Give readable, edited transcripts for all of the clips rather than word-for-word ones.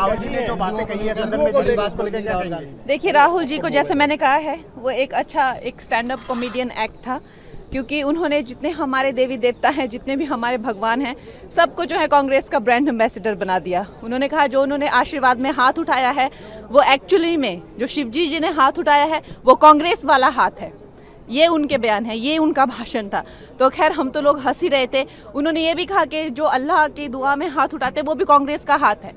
राहुल जी ने जो बातें कही है सदन में, जिस बात को लेकर क्या कहेंगे? देखिए, राहुल जी को जैसे मैंने कहा है, वो एक अच्छा एक स्टैंड अप कॉमेडियन एक्ट था, क्योंकि उन्होंने जितने हमारे देवी देवता हैं, जितने भी हमारे भगवान हैं, सबको जो है कांग्रेस का ब्रांड एम्बेसडर बना दिया। उन्होंने कहा जो उन्होंने आशीर्वाद में हाथ उठाया है, वो एक्चुअली में जो शिवजी जी ने हाथ उठाया है वो कांग्रेस वाला हाथ है। ये उनके बयान है, ये उनका भाषण था। तो खैर हम तो लोग हंस ही रहे थे। उन्होंने ये भी कहा कि जो अल्लाह की दुआ में हाथ उठाते हैं वो भी कांग्रेस का हाथ है।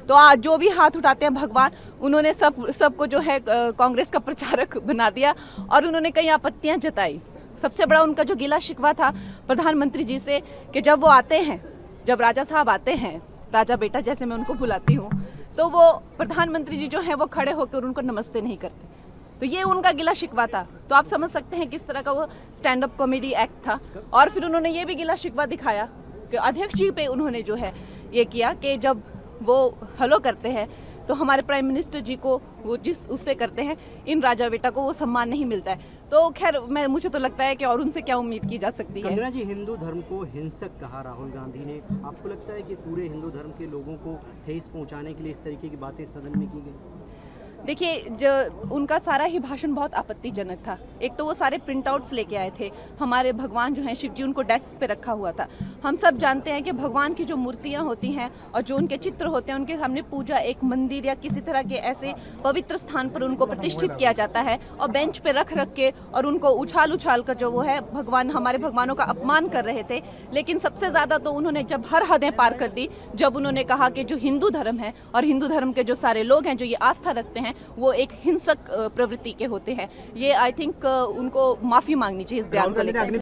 तो आज जो भी हाथ उठाते हैं भगवान, उन्होंने सबको जो है कांग्रेस का प्रचारक बना दिया और उन्होंने कई आपत्तियां जताई। सबसे बड़ा उनका जो गिला शिकवा था प्रधानमंत्री जी से कि जब वो आते हैं, जब राजा साहब आते हैं, राजा बेटा जैसे मैं उनको बुलाती हूँ, तो वो प्रधानमंत्री जी जो है वो खड़े होकर उनको नमस्ते नहीं करते। तो ये उनका गिला शिकवा था। तो आप समझ सकते हैं किस तरह का वो स्टैंड अप कॉमेडी एक्ट था। और फिर उन्होंने ये भी गिला शिकवा दिखाया कि अध्यक्ष जी पे उन्होंने जो है ये किया कि जब वो हेलो करते हैं तो हमारे प्राइम मिनिस्टर जी को वो जिस उससे करते हैं, इन राजा बेटा को वो सम्मान नहीं मिलता है। तो खैर मुझे तो लगता है कि और उनसे क्या उम्मीद की जा सकती है। कंगना जी, हिंदू धर्म को हिंसक कहा राहुल गांधी ने। आपको लगता है कि पूरे हिंदू धर्म के लोगों को ठेस पहुंचाने के लिए इस तरीके की बातें सदन में की गई? देखिए, जो उनका सारा ही भाषण बहुत आपत्तिजनक था। एक तो वो सारे प्रिंट आउट्स लेके आए थे, हमारे भगवान जो हैं शिव जी, उनको डेस्क पे रखा हुआ था। हम सब जानते हैं कि भगवान की जो मूर्तियां होती हैं और जो उनके चित्र होते हैं, उनके सामने पूजा एक मंदिर या किसी तरह के ऐसे पवित्र स्थान पर उनको प्रतिष्ठित किया जाता है और बेंच पे रख के और उनको उछाल कर जो वो है भगवान, हमारे भगवानों का अपमान कर रहे थे। लेकिन सबसे ज्यादा तो उन्होंने जब हर हदें पार कर दी, जब उन्होंने कहा कि जो हिंदू धर्म है और हिंदू धर्म के जो सारे लोग हैं जो ये आस्था रखते हैं वो एक हिंसक प्रवृत्ति के होते हैं। ये आई थिंक उनको माफी मांगनी चाहिए इस बयान को लेकर।